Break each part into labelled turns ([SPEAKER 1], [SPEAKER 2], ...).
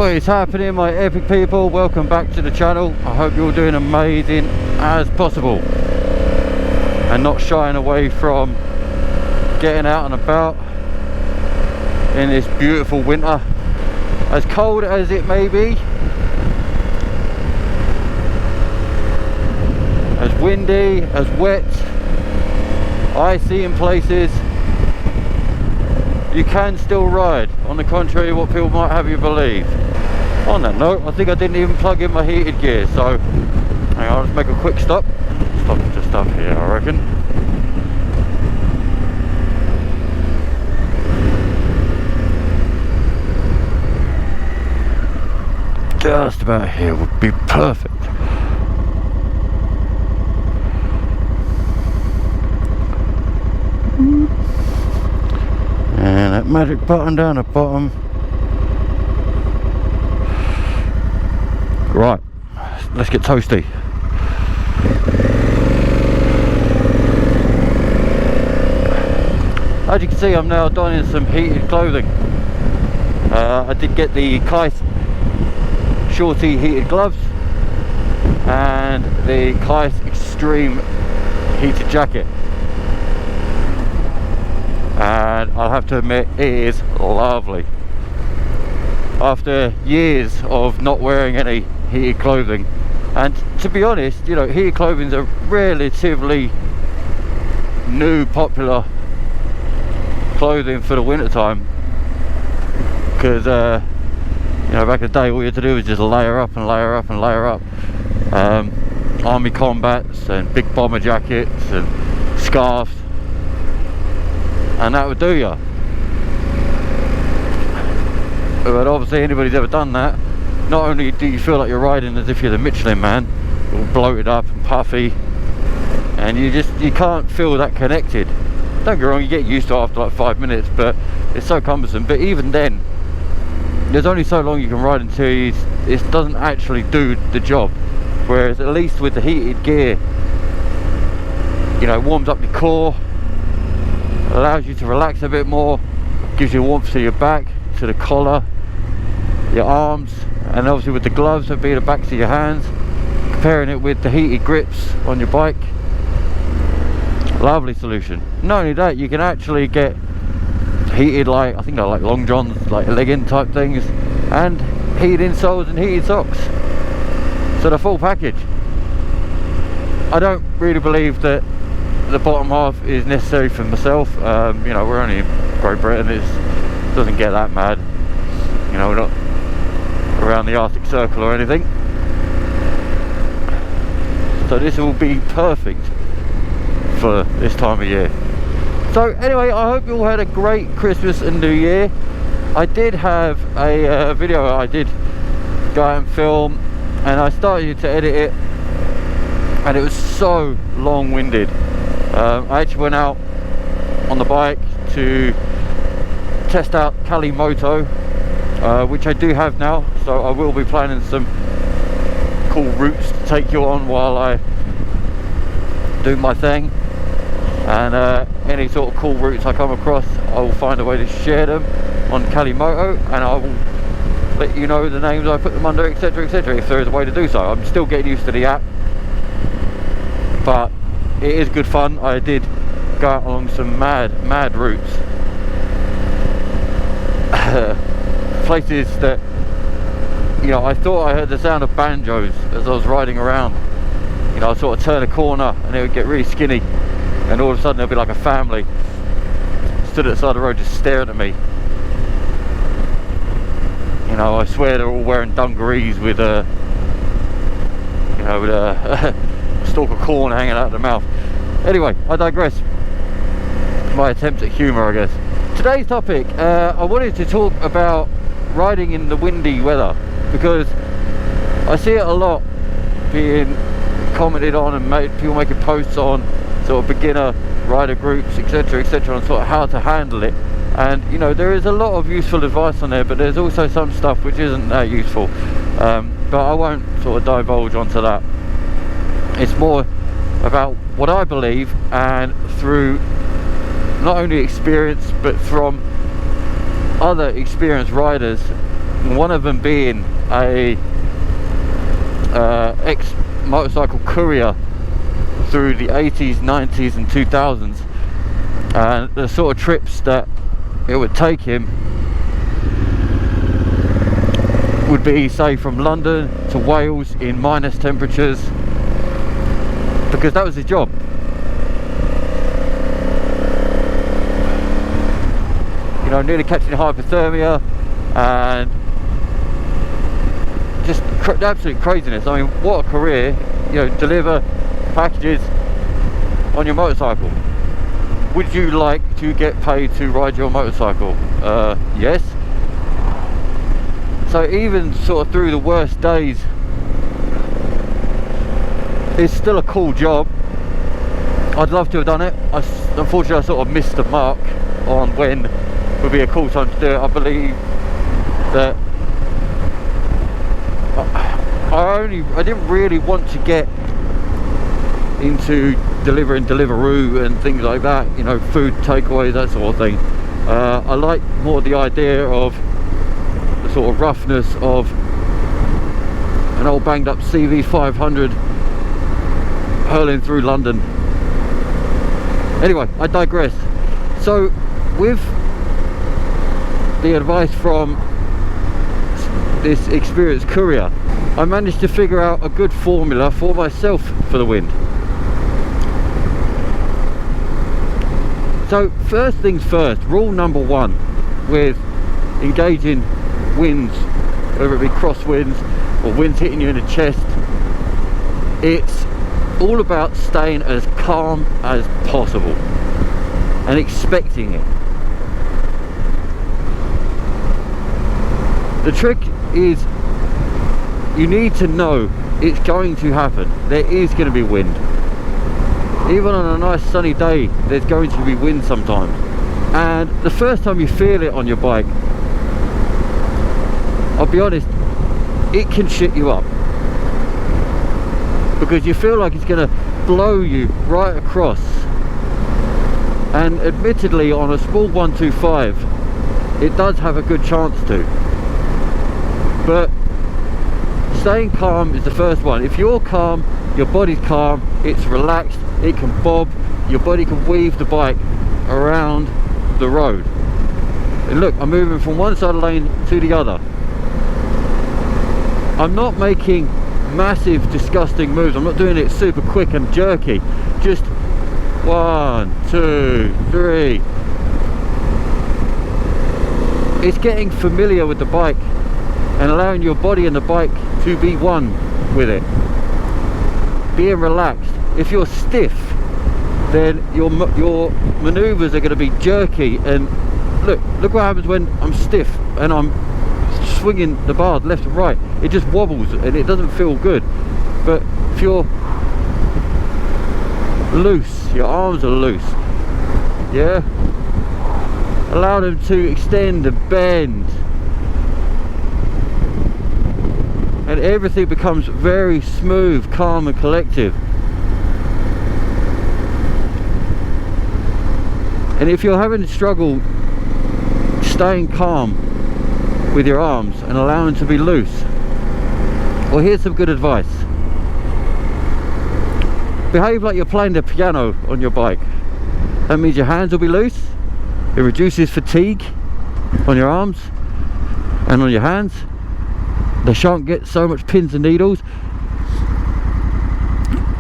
[SPEAKER 1] What is happening, my epic people? Welcome back to the channel. I hope you're all doing amazing as possible and not shying away from getting out and about in this beautiful winter, as cold as it may be, as windy, as wet, icy in places. You can still ride, on the contrary to what people might have you believe. On that note, I think I didn't even plug in my heated gear, so hang on, let's make a quick stop. Stop just up here, I reckon. Just about here would be perfect. And that magic button down the bottom. Right, let's get toasty. As you can see, I'm now donning some heated clothing. I did get the Kite Shorty heated gloves and the Kite Extreme heated jacket. And I'll have to admit, it is lovely. After years of not wearing any heated clothing, and to be honest, you know, heated clothing is a relatively new popular clothing for the winter time, because you know, back in the day all you had to do was just layer up and layer up and layer up. Army combats and big bomber jackets and scarves, and that would do you. But obviously anybody's ever done that, not only do you feel like you're riding as if you're the Michelin man, all bloated up and puffy, and you can't feel that connected. Don't get wrong, you get used to it after like 5 minutes, but it's so cumbersome. But even then, there's only so long you can ride until it doesn't actually do the job. Whereas at least with the heated gear, you know, it warms up your core, allows you to relax a bit more, gives you warmth to your back, to the collar, your arms, and obviously with the gloves that'd be the backs of your hands. Comparing it with the heated grips on your bike, lovely solution. Not only that, you can actually get heated, like I think they're like long johns, like legging type things, and heated insoles and heated socks. So the full package. I don't really believe that the bottom half is necessary for myself. You know, we're only in Great Britain, it doesn't get that mad. You know, we're not around the Arctic Circle or anything. So this will be perfect for this time of year. So anyway, I hope you all had a great Christmas and New Year. I did have a video I did go out and film, and I started to edit it, and it was so long-winded. I actually went out on the bike to test out Cali Moto, which I do have now, so I will be planning some cool routes to take you on while I do my thing. And any sort of cool routes I come across, I will find a way to share them on Cali Moto, and I will let you know the names I put them under, etc, etc, if there is a way to do so. I'm still getting used to the app, but it is good fun. I did go out along some mad routes, places that, you know, I thought I heard the sound of banjos as I was riding around. You know, I sort of turn a corner and it would get really skinny, and all of a sudden there'll be like a family stood at the side of the road just staring at me. You know, I swear they're all wearing dungarees with a, you know, with a stalk of corn hanging out of their mouth. Anyway, I digress. My attempt at humour, I guess. Today's topic, I wanted to talk about riding in the windy weather, because I see it a lot being commented on and people making posts on sort of beginner rider groups, etc, etc, on sort of how to handle it. And you know, there is a lot of useful advice on there, but there's also some stuff which isn't that useful, but I won't sort of divulge onto that. It's more about what I believe, and through not only experience but from other experienced riders one of them being a ex-motorcycle courier through the 80s, 90s and 2000s, and the sort of trips that it would take him would be, say, from London to Wales in minus temperatures, because that was his job. You know, nearly catching hypothermia and just absolute craziness. I mean, what a career. You know, deliver packages on your motorcycle. Would you like to get paid to ride your motorcycle? Yes. So even sort of through the worst days, it's still a cool job. I'd love to have done it. Unfortunately, I sort of missed the mark on when would be a cool time to do it. I believe that I didn't really want to get into delivering Deliveroo and things like that, you know, food takeaways, that sort of thing. I like more the idea of the sort of roughness of an old banged up CV500 hurling through London. Anyway, I digress. So with the advice from this experienced courier, I managed to figure out a good formula for myself for the wind. So first things first, rule number one with engaging winds, whether it be crosswinds or winds hitting you in the chest, it's all about staying as calm as possible and expecting it. The trick is you need to know it's going to happen. There is going to be wind. Even on a nice sunny day, there's going to be wind sometimes. And the first time you feel it on your bike, I'll be honest, it can shit you up. Because you feel like it's going to blow you right across. And admittedly, on a small 125, it does have a good chance to. But staying calm is the first one. If you're calm, your body's calm, it's relaxed, it can bob, your body can weave the bike around the road. And look, I'm moving from one side of the lane to the other. I'm not making massive disgusting moves. I'm not doing it super quick and jerky. Just 1, 2, 3. It's getting familiar with the bike and allowing your body and the bike to be one with it. Being relaxed. If you're stiff, then your maneuvers are going to be jerky. And look what happens when I'm stiff and I'm swinging the bars left and right. It just wobbles and it doesn't feel good. But if you're loose, your arms are loose, yeah, allow them to extend and bend, and everything becomes very smooth, calm and collective. And if you're having to struggle staying calm with your arms and allowing them to be loose, well, here's some good advice. Behave like you're playing the piano on your bike. That means your hands will be loose. It reduces fatigue on your arms and on your hands. They shan't get so much pins and needles.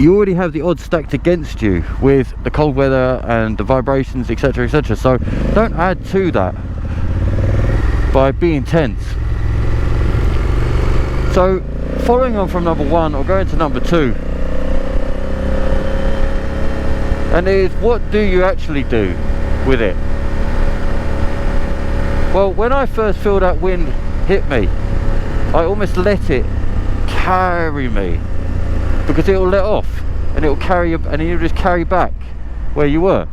[SPEAKER 1] You already have the odds stacked against you with the cold weather and the vibrations, etc, etc. So don't add to that by being tense. So following on from number one, I'll go into number two, and it is, what do you actually do with it? Well, when I first feel that wind hit me, I almost let it carry me, because it will let off and it will carry you, and you'll just carry back where you were.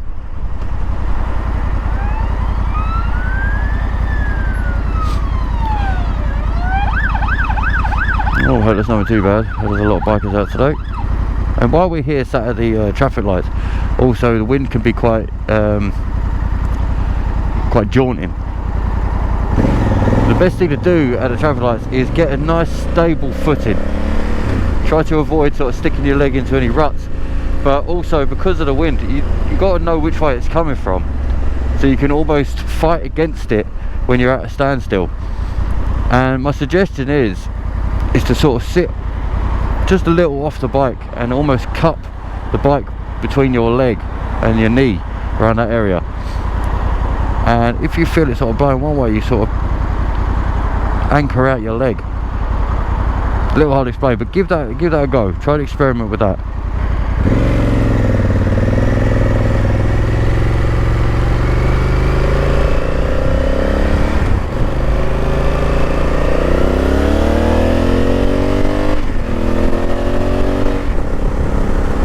[SPEAKER 1] Oh, hope that's not too bad. There's a lot of bikers out today. And while we're here sat at the traffic lights, also the wind can be quite jaunting. The best thing to do at the traffic lights is get a nice stable footing. Try to avoid sort of sticking your leg into any ruts, but also because of the wind, you got to know which way it's coming from, so you can almost fight against it when you're at a standstill. And my suggestion is to sort of sit just a little off the bike and almost cup the bike between your leg and your knee, around that area. And if you feel it sort of blowing one way, you sort of anchor out your leg. A little hard to explain, but give that a go. Try to experiment with that.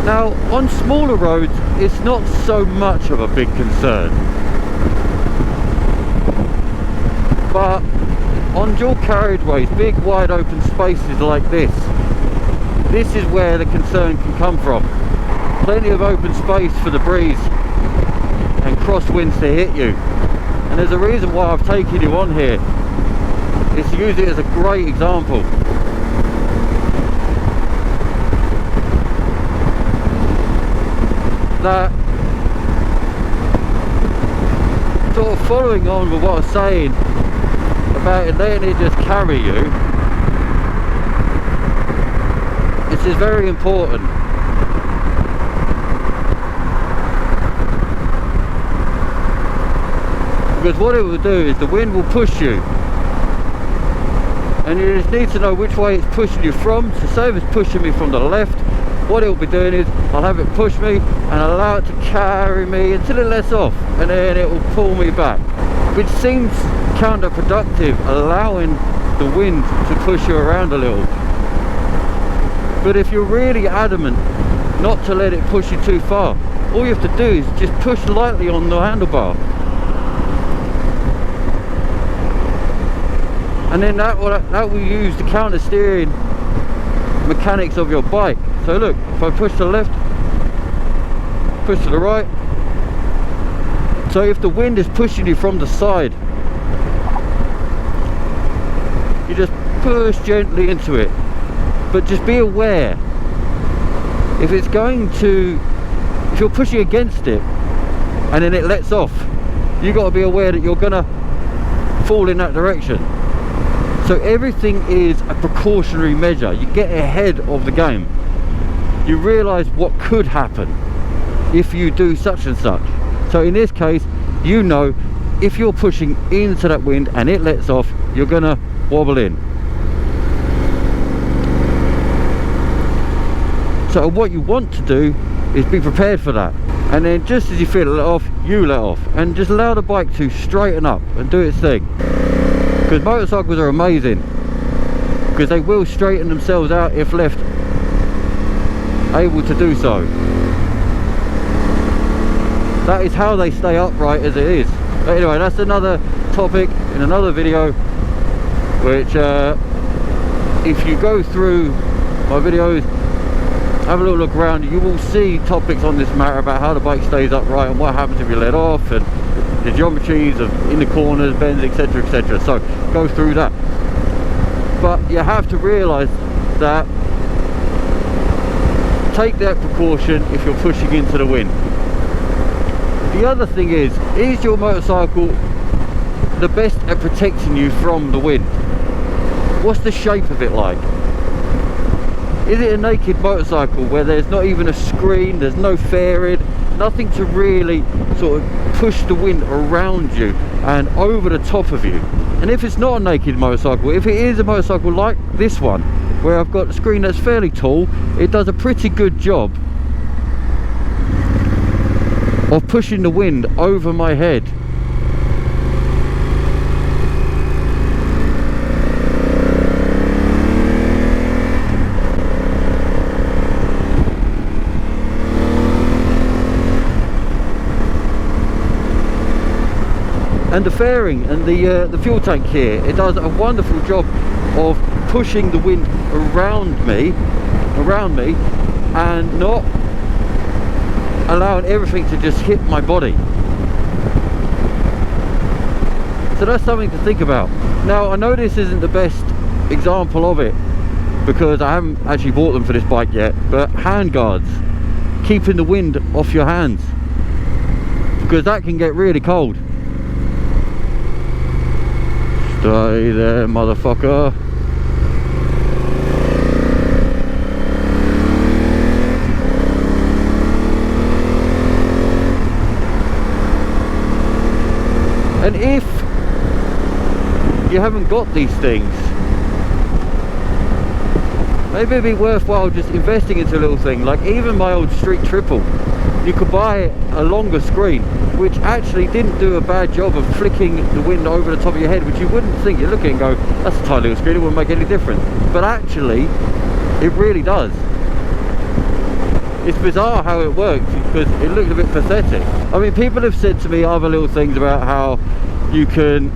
[SPEAKER 1] Now, on smaller roads, it's not so much of a big concern. But on dual carriageways, big wide open spaces like this is where the concern can come from. Plenty of open space for the breeze and crosswinds to hit you. And there's a reason why I've taken you on here. It's to use it as a great example. That sort of following on with what I was saying about it, letting it just carry you, this is very important. Because what it will do is the wind will push you, and you just need to know which way it's pushing you from. So say if it's pushing me from the left, what it will be doing is I'll have it push me and allow it to carry me until it lets off, and then it will pull me back, which seems counterproductive, allowing the wind to push you around a little. But if you're really adamant not to let it push you too far, all you have to do is just push lightly on the handlebar, and then that will use the counter steering mechanics of your bike. So look, if I push to the left, push to the right, so if the wind is pushing you from the side, you just push gently into it. But just be aware, if you're pushing against it and then it lets off, you got to be aware that you're gonna fall in that direction. So everything is a precautionary measure. You get ahead of the game. You realise what could happen if you do such and such. So in this case, you know, if you're pushing into that wind and it lets off, you're gonna wobble in. So what you want to do is be prepared for that, and then just as you feel it let off, you let off, and just allow the bike to straighten up and do its thing. Because motorcycles are amazing, because they will straighten themselves out if left able to do so. That is how they stay upright as it is. But anyway, that's another topic in another video, which if you go through my videos, have a little look around, you will see topics on this matter about how the bike stays upright and what happens if you let off, and the geometries of in the corners, bends, etc, etc. So go through that. But you have to realise that, take that precaution if you're pushing into the wind. The other thing is your motorcycle the best at protecting you from the wind? What's the shape of it like? Is it a naked motorcycle where there's not even a screen, there's no fairing, nothing to really sort of push the wind around you and over the top of you? And if it's not a naked motorcycle, if it is a motorcycle like this one, where I've got a screen that's fairly tall, it does a pretty good job of pushing the wind over my head. And the fairing and the fuel tank here, it does a wonderful job of pushing the wind around me and not allowing everything to just hit my body. So So that's something to think about. Now I know this isn't the best example of it because I haven't actually bought them for this bike yet, but hand guards, keeping the wind off your hands, because that can get really cold. Stay there, motherfucker. And if you haven't got these things, maybe it'd be worthwhile just investing into a little thing. Like even my old Street Triple, you could buy a longer screen, which actually didn't do a bad job of flicking the wind over the top of your head, which you wouldn't think. You look at it and go, that's a tiny little screen, it wouldn't make any difference. But actually, it really does. It's bizarre how it works because it looks a bit pathetic. I mean, people have said to me other little things about how you can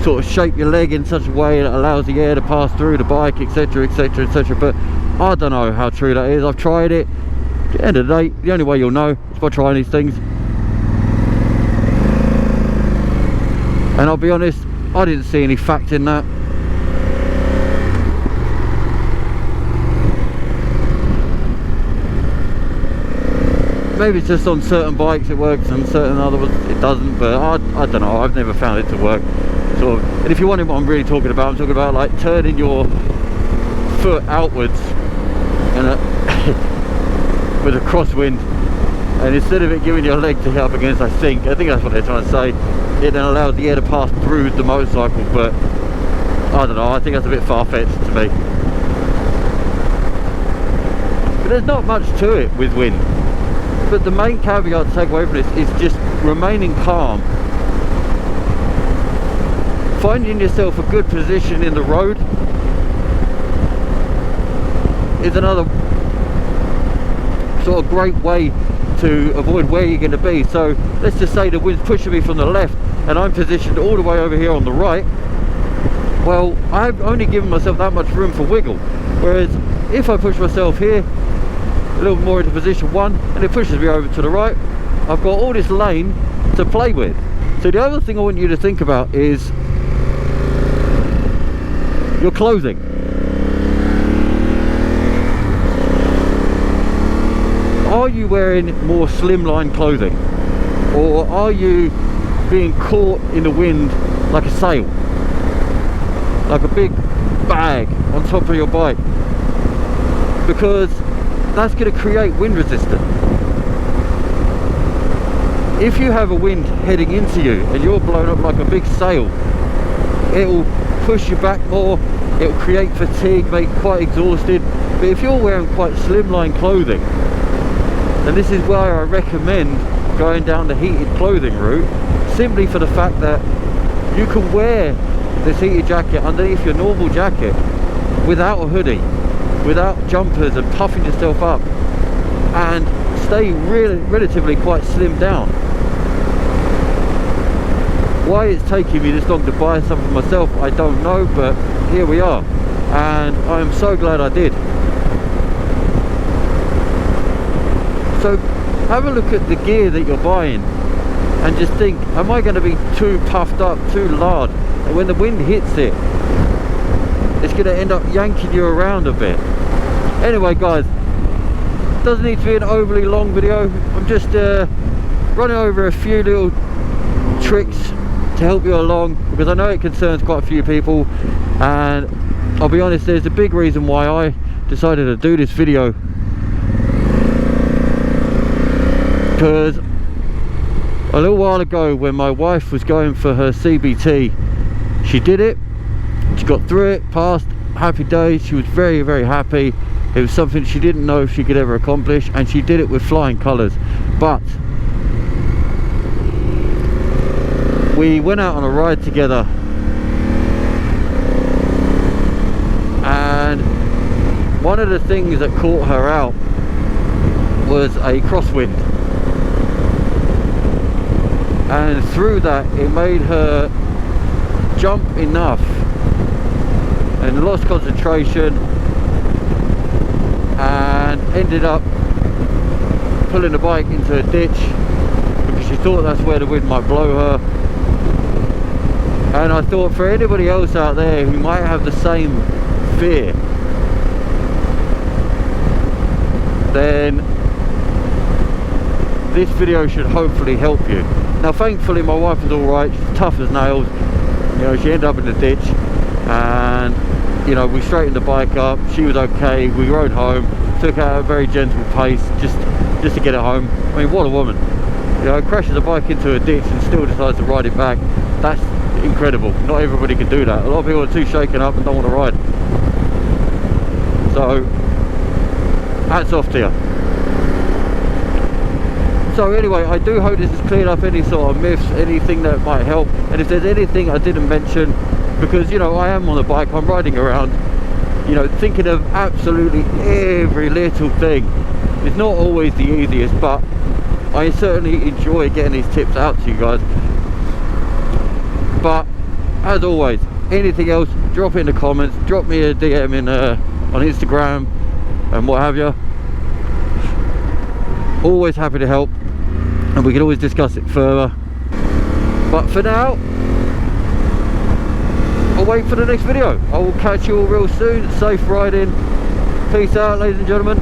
[SPEAKER 1] sort of shape your leg in such a way that allows the air to pass through the bike, etc, etc, etc, but I don't know how true that is. I've tried it. At the end of the day, the only way you'll know is by trying these things. And I'll be honest, I didn't see any fact in that. Maybe it's just on certain bikes it works and certain other ones it doesn't, but I don't know, I've never found it to work. Sort of. And if you're wondering what I'm really talking about, I'm talking about like turning your foot outwards and with a crosswind, and instead of it giving your leg to hit up against, I think that's what they're trying to say, it then allows the air to pass through the motorcycle. But I don't know, I think that's a bit far-fetched to me. But there's not much to it with wind. But the main caveat to take away from this is just remaining calm. Finding yourself a good position in the road is another sort of great way to avoid where you're going to be. So let's just say the wind's pushing me from the left and I'm positioned all the way over here on the right. Well, I've only given myself that much room for wiggle. Whereas if I push myself here a little more into position 1 and it pushes me over to the right, I've got all this lane to play with. So the other thing I want you to think about is your clothing. Are you wearing more slimline clothing, or are you being caught in the wind like a sail, like a big bag on top of your bike? Because that's going to create wind resistance. If you have a wind heading into you and you're blown up like a big sail, it will push you back more, it will create fatigue, make you quite exhausted. But if you're wearing quite slimline clothing, and this is why I recommend going down the heated clothing route, simply for the fact that you can wear this heated jacket underneath your normal jacket without a hoodie, without jumpers, and puffing yourself up, and stay really relatively quite slimmed down. Why it's taking me this long to buy something myself, I don't know, but here we are, and I am so glad I did. So have a look at the gear that you're buying and just think, am I going to be too puffed up, too large, and when the wind hits it, it's going to end up yanking you around a bit. Anyway guys, doesn't need to be an overly long video. I'm just running over a few little tricks to help you along, because I know it concerns quite a few people, and I'll be honest, there's a big reason why I decided to do this video. Because a little while ago, when my wife was going for her CBT, she did it, she got through it, passed, happy days, she was very, very happy. It was something she didn't know if she could ever accomplish, and she did it with flying colours. But we went out on a ride together, and one of the things that caught her out was a crosswind. And through that, it made her jump enough and lost concentration, and ended up pulling the bike into a ditch because she thought that's where the wind might blow her. And I thought for anybody else out there who might have the same fear, then this video should hopefully help you. Now thankfully my wife was alright, she's tough as nails. You know, she ended up in the ditch and, you know, we straightened the bike up, she was okay, we rode home, took her at a very gentle pace just to get it home. I mean, what a woman. You know, crashes a bike into a ditch and still decides to ride it back. That's incredible. Not everybody can do that. A lot of people are too shaken up and don't want to ride. So, hats off to you. So anyway, I do hope this has cleared up any sort of myths, anything that might help. And if there's anything I didn't mention, because, you know, I am on a bike, I'm riding around, you know, thinking of absolutely every little thing. It's not always the easiest, but I certainly enjoy getting these tips out to you guys. But as always, anything else, drop it in the comments, drop me a DM on Instagram and what have you. Always happy to help, and we can always discuss it further. But for now, I'll wait for the next video. I will catch you all real soon. Safe riding. Peace out, ladies and gentlemen.